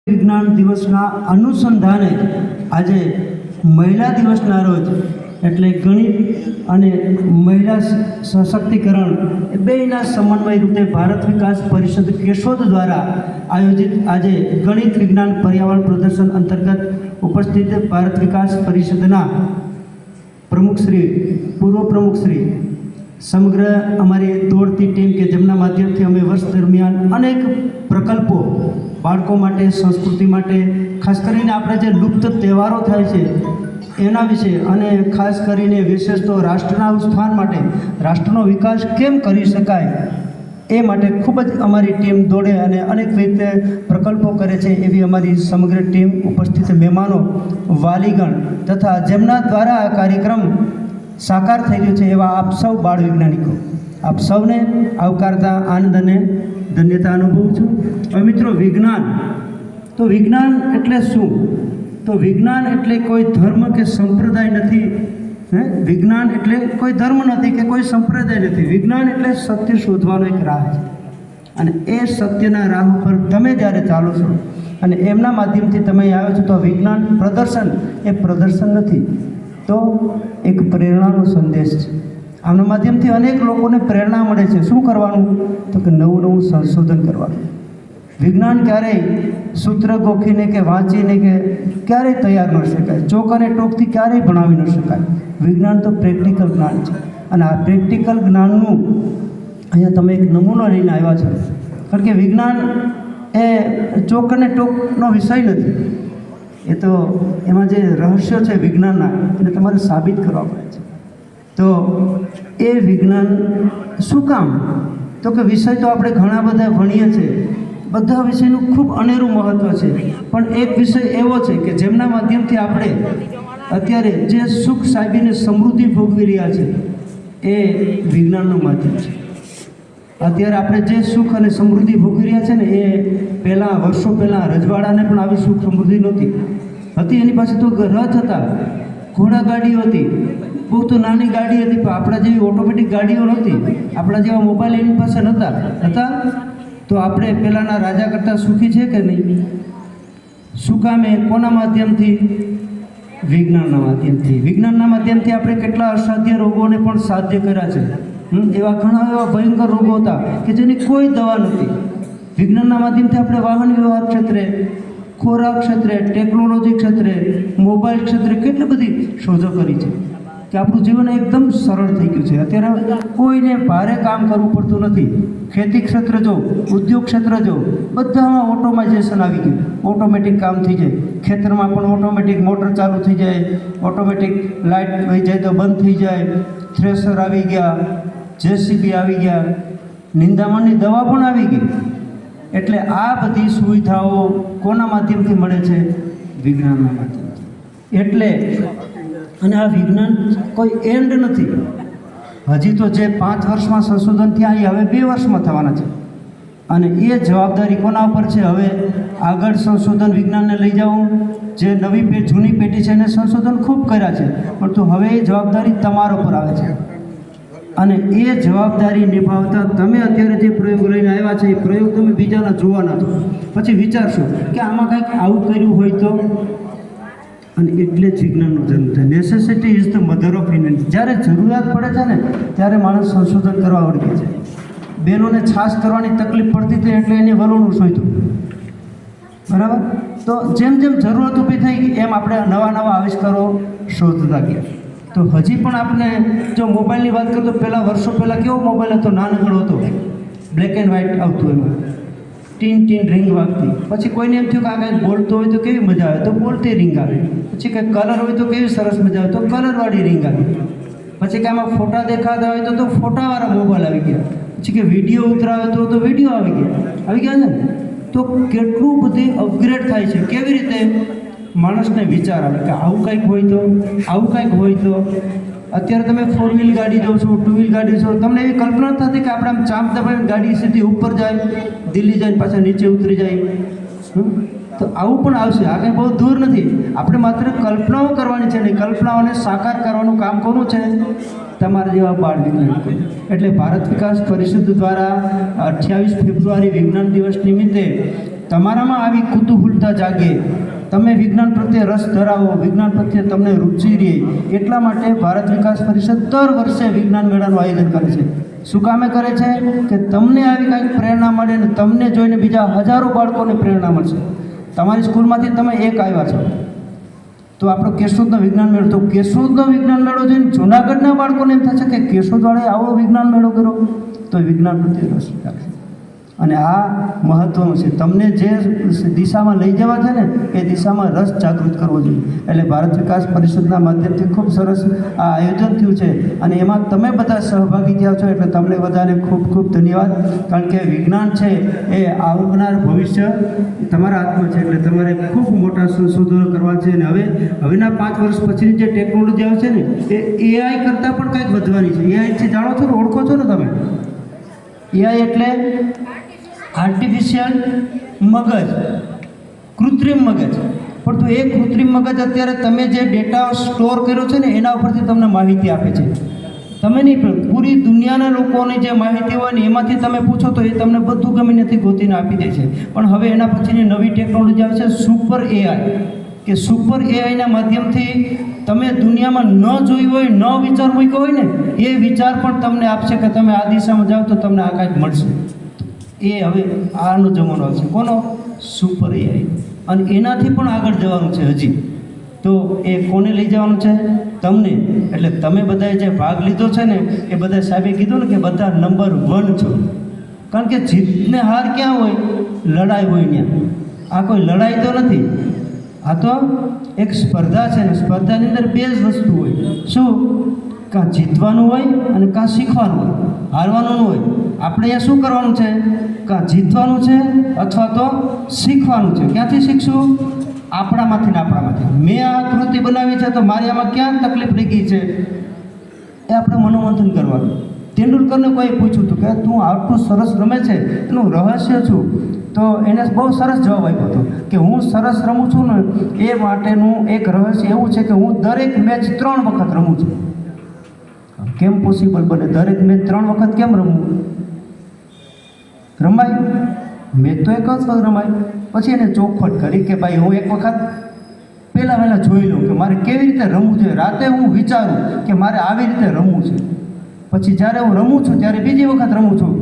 વિજ્ઞાન દિવસના અનુસંધાને આજે મહિલા દિવસના રોજ એટલે ગણિત અને મહિલા સશક્તિકરણ એ બેયના સમન્વય રૂપે ભારત વિકાસ પરિષદ કેશોદ દ્વારા આયોજિત આજે ગણિત વિજ્ઞાન પર્યાવરણ પ્રદર્શન અંતર્ગત ઉપસ્થિત ભારત વિકાસ પરિષદના પ્રમુખશ્રી પૂર્વ પ્રમુખશ્રી સમગ્ર અમારી દોડતી ટીમ કે જેમના માધ્યમથી અમે વર્ષ દરમિયાન અનેક પ્રકલ્પો બાળકો માટે સંસ્કૃતિ માટે ખાસ કરીને આપણે જે લુપ્ત તહેવારો થાય છે એના વિશે અને ખાસ કરીને વિશેષ તો રાષ્ટ્રના ઉત્થાન માટે રાષ્ટ્રનો વિકાસ કેમ કરી શકાય એ માટે ખૂબ જ અમારી ટીમ દોડે અને અનેક રીતે પ્રકલ્પો કરે છે એવી અમારી સમગ્ર ટીમ ઉપસ્થિત મહેમાનો વાલીગણ તથા જેમના દ્વારા આ કાર્યક્રમ સાકાર થઈ રહ્યો છે એવા આપ સૌ બાળ વૈજ્ઞાનિકો આપ સૌને આવકારતા આનંદ અને ધન્યતા અનુભવું છું. હવે મિત્રો વિજ્ઞાન એટલે શું? તો વિજ્ઞાન એટલે કોઈ ધર્મ કે સંપ્રદાય નથી. વિજ્ઞાન એટલે કોઈ ધર્મ નથી કે કોઈ સંપ્રદાય નથી. વિજ્ઞાન એટલે સત્ય શોધવાનો એક રાહ છે અને એ સત્યના રાહ ઉપર તમે જ્યારે ચાલો છો અને એમના માધ્યમથી તમે આવ્યો છો તો વિજ્ઞાન પ્રદર્શન એ પ્રદર્શન નથી, તો એક પ્રેરણાનો સંદેશ છે. આના માધ્યમથી અનેક લોકોને પ્રેરણા મળે છે. શું કરવાનું? તો કે નવું સંશોધન કરવાનું. વિજ્ઞાન ક્યારેય સૂત્ર ગોખીને કે વાંચીને કે ક્યારેય તૈયાર ન શકાય. ચોક અને ટોકથી ક્યારેય ભણાવી ન શકાય. વિજ્ઞાન તો પ્રેક્ટિકલ જ્ઞાન છે અને આ પ્રેક્ટિકલ જ્ઞાનનું અહીંયા તમે એક નમૂનો લઈને આવ્યા છો. કારણ કે વિજ્ઞાન એ ચોક અને ટોકનો વિષય નથી. એ તો એમાં જે રહસ્યો છે વિજ્ઞાનના એને તમારે સાબિત કરવા પડે છે. તો એ વિજ્ઞાન શું કામ? તો કે વિષય તો આપણે ઘણા બધા ભણીએ છીએ, બધા વિષયનું ખૂબ અનેરું મહત્ત્વ છે, પણ એક વિષય એવો છે કે જેમના માધ્યમથી આપણે અત્યારે જે સુખ સાહેબીને સમૃદ્ધિ ભોગવી રહ્યા છે એ વિજ્ઞાનનું માધ્યમ છે. અત્યારે આપણે જે સુખ અને સમૃદ્ધિ ભોગવી રહ્યા છે ને એ પહેલાં વર્ષો પહેલાં રજવાડાને પણ આવી સુખ સમૃદ્ધિ નહોતી. એની પાસે તો રથ હતા, ઘોડાગાડીઓ હતી, બહુ તો નાની ગાડી હતી, પણ આપણા જેવી ઓટોમેટિક ગાડીઓ નહોતી, આપણા જેવા મોબાઈલ એની પાસે હતા. તો આપણે પહેલાંના રાજા કરતાં સુખી છે કે નહીં? શું કામે? કોના માધ્યમથી? વિજ્ઞાનના માધ્યમથી. વિજ્ઞાનના માધ્યમથી આપણે કેટલા અસાધ્ય રોગોને પણ સાધ્ય કર્યા છે. એવા ઘણા એવા ભયંકર રોગો હતા કે જેની કોઈ દવા નથી. વિજ્ઞાનના માધ્યમથી આપણે વાહન વ્યવહાર ક્ષેત્રે, ખોરાક ક્ષેત્રે, ટેકનોલોજી ક્ષેત્રે, મોબાઈલ ક્ષેત્રે કેટલી બધી શોધો કરી છે કે આપણું જીવન એકદમ સરળ થઈ ગયું છે. અત્યારે કોઈને ભારે કામ કરવું પડતું નથી. ખેતી ક્ષેત્ર જો, ઉદ્યોગ ક્ષેત્ર જો, બધામાં ઓટોમાઇઝેશન આવી ગયું. ઓટોમેટિક કામ થઈ જાય. ખેતરમાં પણ ઓટોમેટિક મોટર ચાલુ થઈ જાય, ઓટોમેટિક લાઇટ વહી જાય તો બંધ થઈ જાય, થ્રેશર આવી ગયા, જેસીબી આવી ગયા, નિંદામણની દવા પણ આવી ગઈ. એટલે આ બધી સુવિધાઓ કોના માધ્યમથી મળે છે? વિજ્ઞાનના માધ્યમથી. એટલે અને આ વિજ્ઞાન કોઈ એન્ડ નથી. હજી તો જે 5 વર્ષમાં સંશોધન થયા એ હવે 2 વર્ષમાં થવાના છે અને એ જવાબદારી કોના ઉપર છે? હવે આગળ સંશોધન વિજ્ઞાનને લઈ જવું. જે જૂની પેઢી છે એને સંશોધન ખૂબ કર્યા છે, પણ તો હવે એ જવાબદારી તમારા ઉપર આવે છે અને એ જવાબદારી નિભાવતા તમે અત્યારે જે પ્રયોગ લઈને આવ્યા છે એ પ્રયોગ તમે બીજાના જોવાના છો. પછી વિચારશો કે આમાં કંઈક આવું કર્યું હોય તો. અને એટલે જ વિજ્ઞાનનો જન્મ થાય. Necessity is the mother of invention. જ્યારે જરૂરિયાત પડે છે ને ત્યારે માણસ સંશોધન કરવા વળગે છે. બહેનોને છાશ કરવાની તકલીફ પડતી હતી એટલે એને વલોણું શોધ્યું, બરાબર? તો જેમ જેમ જરૂરત ઊભી થઈ ગઈ એમ આપણે નવા આવિષ્કારો શોધતા ગયા. તો હજી પણ આપણે જો મોબાઈલની વાત કરીએ તો પહેલાં વર્ષો પહેલાં કેવો મોબાઈલ હતો? નાનકડો હતો, બ્લેક એન્ડ વ્હાઇટ આવતું, એમાં ટીન રિંગ વાગતી. પછી કોઈને એમ થયું કે આ કંઈક બોલતો હોય તો કેવી મજા આવે, તો બોલતી રિંગ આવે. પછી કંઈક કલર હોય તો કેવી સરસ મજા આવે, તો કલરવાળી રિંગ આવી. પછી કે આમાં ફોટા દેખાતા હોય તો ફોટાવાળા મોબાઈલ આવી ગયા. પછી કે વિડીયો ઉતરાવે તો વિડીયો આવી ગયા ને. તો કેટલું બધી અપગ્રેડ થાય છે. કેવી રીતે? માણસને વિચાર આવે કે આવું કંઈક હોય તો. અત્યારે તમે 4 વ્હીલ ગાડી જો છો, 2 વ્હીલ ગાડી છો, તમને એવી કલ્પના થતી કે આપણે આમ ચાંપ દબાવીને ગાડી સીધી ઉપર જાય, દિલ્હી જાય, પાછા નીચે ઉતરી જાય. તો આવું પણ આવશે. આ કંઈ બહુ દૂર નથી. આપણે માત્ર કલ્પનાઓ કરવાની છે ને કલ્પનાઓને સાકાર કરવાનું કામ કોનું છે? તમારા જેવા બાળ વૈજ્ઞાનિકો. એટલે ભારત વિકાસ પરિષદ દ્વારા 28 ફેબ્રુઆરી વિજ્ઞાન દિવસ નિમિત્તે તમારામાં આવી કુતૂહલતા જાગે, તમે વિજ્ઞાન પ્રત્યે રસ ધરાવો, વિજ્ઞાન પ્રત્યે તમને રુચિ રહે, એટલા માટે ભારત વિકાસ પરિષદ દર વર્ષે વિજ્ઞાન મેળાનું આયોજન કરે છે. શું કામે કરે છે? કે તમને આવી કાંઈક પ્રેરણા મળે ને તમને જોઈને બીજા હજારો બાળકોને પ્રેરણા મળશે. તમારી સ્કૂલમાંથી તમે એક આવ્યા છો તો આપણો કેશોદનો વિજ્ઞાન મેળો, તો કેશોદનો વિજ્ઞાન મેળો જોઈને જૂનાગઢના બાળકોને એમ થશે કે કેશોદવાળાએ આવો વિજ્ઞાન મેળો કર્યો, તો વિજ્ઞાન પ્રત્યે રસ રાખશે. અને આ મહત્ત્વનું છે. તમને જે દિશામાં લઈ જવા છે ને એ દિશામાં રસ જાગૃત કરવો જોઈએ. એટલે ભારત વિકાસ પરિષદના માધ્યમથી ખૂબ સરસ આ આયોજન થયું છે અને એમાં તમે બધા સહભાગી થયા છો, એટલે તમને બધાને ખૂબ ખૂબ ધન્યવાદ. કારણ કે વિજ્ઞાન છે એ આવનાર ભવિષ્ય તમારા હાથમાં છે, એટલે તમારે ખૂબ મોટા સંશોધનો કરવા છે. અને હવેના 5 વર્ષ પછીની જે ટેકનોલોજી આવશે ને એ એઆઈ કરતાં પણ કંઈક વધવાની છે. એઆઈથી જાણો છો ને, ઓળખો છો ને તમે? એઆઈ એટલે આર્ટિફિશિયલ મગજ, કૃત્રિમ મગજ. પણ તો એ કૃત્રિમ મગજ અત્યારે તમે જે ડેટા સ્ટોર કર્યો છે ને એના ઉપરથી તમને માહિતી આપે છે. તમે નહીં પણ પૂરી દુનિયાના લોકોની જે માહિતી હોય ને એમાંથી તમે પૂછો તો એ તમને બધું ગમે નથી ગોતીને આપી દે છે. પણ હવે એના પછીની નવી ટેકનોલોજી આવે છે સુપર એઆઈ, કે સુપર એઆઈના માધ્યમથી તમે દુનિયામાં ન જોયું હોય, ન વિચાર મૂક્યો હોય ને એ વિચાર પણ તમને આપશે કે તમે આ દિશામાં જાઓ તો તમને આ કાંઈક મળશે. એ હવે આનો જમાનો આવશે. કોનો? Super AI. અને એનાથી પણ આગળ જવાનું છે હજી. તો એ કોને લઈ જવાનું છે? તમને. એટલે તમે બધાએ જે ભાગ લીધો છે ને એ બધા સાહેબે કીધું ને કે બધા નંબર 1 છો. કારણ કે જીતને હાર ક્યાં હોય? લડાઈ હોય ત્યાં. આ કોઈ લડાઈ તો નથી, આ તો એક સ્પર્ધા છે ને સ્પર્ધાની અંદર 2 જ વસ્તુ હોય. શું? કાં જીતવાનું હોય અને કાં શીખવાનું હોય, હારવાનું ન હોય. આપણે અહીંયા શું કરવાનું છે? કાં જીતવાનું છે અથવા તો શીખવાનું છે. ક્યાંથી શીખશું? આપણામાંથી ને આપણામાંથી. મેં આ કૃતિ બનાવી છે તો મારી આમાં ક્યાં તકલીફ લાગી છે એ આપણે મનોમંથન કરવાનું. તેંડુલકરને કોઈ પૂછ્યું હતું કે તું આટલું સરસ રમે છે એનું રહસ્ય શું? તો એને બહુ સરસ જવાબ આપ્યો હતો કે હું સરસ રમું છું ને એ માટેનું એક રહસ્ય એવું છે કે હું દરેક મેચ 3 વખત રમું છું. કેમ પોસિબલ બને? દરેક મેચ 3 વખત કેમ રમવું? રમાય? મેચ તો એક જ વખત રમાય. પછી એને ચોખવટ કરી કે ભાઈ હું એક વખત પહેલાં જોઈ લઉં કે મારે કેવી રીતે રમવું છે. રાતે હું વિચારું કે મારે આવી રીતે રમવું છે. પછી જ્યારે હું રમું છું ત્યારે બીજી વખત રમું છું.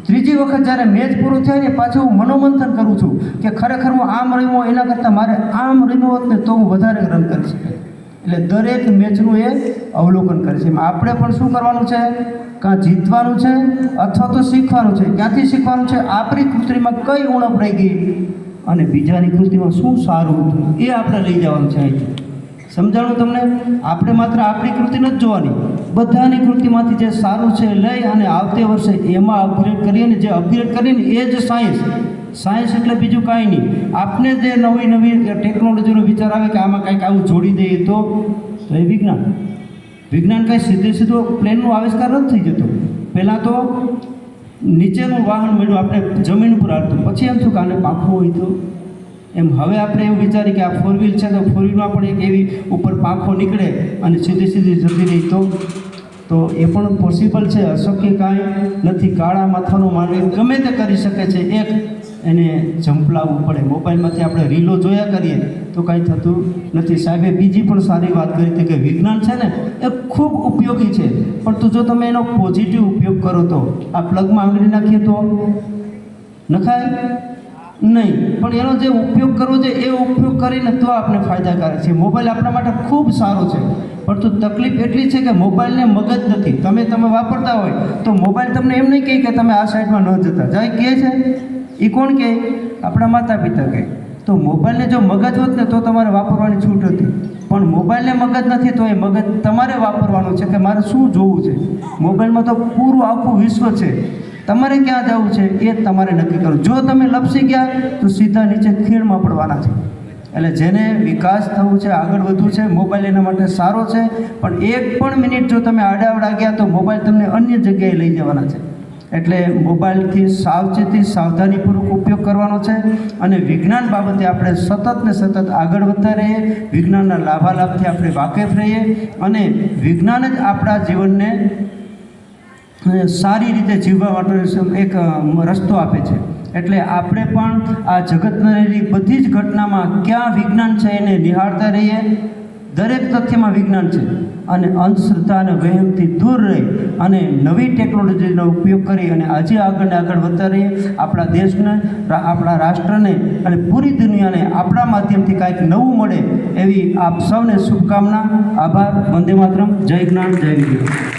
ત્રીજી વખત જ્યારે મેચ પૂરો થાય ને પાછું હું મનોમંથન કરું છું કે ખરેખર હું આમ રમ્યો એના કરતાં મારે આમ રમ્યો હોત ને તો હું વધારે રન કરી શકાય. એટલે દરેક મેચનું એ અવલોકન કરે છે. આપણે પણ શું કરવાનું છે? કાં જીતવાનું છે અથવા તો શીખવાનું છે. ક્યાંથી શીખવાનું છે? આપણી કૃતિમાં કઈ ઉણપ રહી ગઈ અને બીજાની કૃતિમાં શું સારું હતું એ આપણે લઈ જવાનું છે. અહીંથી સમજાણું તમને? આપણે માત્ર આપણી કૃતિ નથી જોવાની, બધાની કૃતિમાંથી જે સારું છે લઈ અને આવતે વર્ષે એમાં અપગ્રેડ કરીએ ને જે અપગ્રેડ કરીને એ જ સાયન્સ એટલે બીજું કાંઈ નહીં. આપને જે નવી ટેકનોલોજીનો વિચાર આવે કે આમાં કાંઈક આવું જોડી દઈએ તો એ વિજ્ઞાન કાંઈ સીધો પ્લેનનો આવિષ્કાર નથી થઈ જતો. પહેલાં તો નીચેનું વાહન મળ્યું, આપણે જમીન ઉપર હાલતું, પછી એમ થયું કે આને પાંખો હોય તો એમ. હવે આપણે એવું વિચારીએ કે આ 4 વ્હીલ છે તો 4 વ્હીલમાં પણ એક એવી ઉપર પાંખો નીકળે અને સીધી જતી રહી તો એ પણ પોસિબલ છે. અશક્ય કાંઈ નથી. કાળા માથાનો માનવી ગમે તે કરી શકે છે. એક એને ઝંપલાવવું પડે. મોબાઈલમાંથી આપણે રીલો જોયા કરીએ તો કાંઈ થતું નથી. સાહેબે બીજી પણ સારી વાત કરી હતી કે વિજ્ઞાન છે ને એ ખૂબ ઉપયોગી છે, પણ તો જો તમે એનો પોઝિટિવ ઉપયોગ કરો તો આ પ્લગમાં આંગળી નાખીએ તો નખાય નહીં, પણ એનો જે ઉપયોગ કરવો છે એ ઉપયોગ કરીને તો આપણે ફાયદાકારક છે. મોબાઈલ આપણા માટે ખૂબ સારો છે, પણ તો તકલીફ એટલી છે કે મોબાઈલને મગજ નથી. તમે વાપરતા હોય તો મોબાઈલ તમને એમ નહીં કહે કે તમે આ સાઈડમાં ન જતા જાય. કહે છે એ કોણ કહે? આપણા માતા પિતા કહે. તો મોબાઈલને જો મગજ હોત ને તો તમારે વાપરવાની છૂટ હતી, પણ મોબાઈલને મગજ નથી તો એ મગજ તમારે વાપરવાનું છે કે મારે શું જોવું છે. મોબાઈલમાં તો પૂરું આખું વિશ્વ છે, તમારે ક્યાં જવું છે એ તમારે નક્કી કરવું. જો તમે લપસી ગયા તો સીધા નીચે ખીણમાં પડવાના છે. એટલે જેને વિકાસ થવું છે, આગળ વધવું છે, મોબાઈલ એના માટે સારો છે, પણ 1 પણ મિનિટ જો તમે આડાવડા ગયા તો મોબાઈલ તમને અન્ય જગ્યાએ લઈ જવાના છે. એટલે મોબાઈલથી સાવધાનીપૂર્વક ઉપયોગ કરવાનો છે અને વિજ્ઞાન બાબતે આપણે સતત આગળ વધતા રહીએ. વિજ્ઞાનના લાભાલાભથી આપણે વાકેફ રહીએ અને વિજ્ઞાન જ આપણા જીવનને સારી રીતે જીવવા માટેનો એક રસ્તો આપે છે. એટલે આપણે પણ આ જગતમાં રહેલી બધી જ ઘટનામાં ક્યાં વિજ્ઞાન છે એને નિહાળતા રહીએ. દરેક તથ્યમાં વિજ્ઞાન છે અને અંધશ્રદ્ધા અને વહેમથી દૂર રહી અને નવી ટેકનોલોજીનો ઉપયોગ કરી અને આજે આગળ વધતા રહીએ. આપણા દેશને, આપણા રાષ્ટ્રને અને પૂરી દુનિયાને આપણા માધ્યમથી કાંઈક નવું મળે એવી આપ સૌને શુભકામના. આભાર. વંદે માતરમ. જય જ્ઞાન, જય વિજ્ઞાન.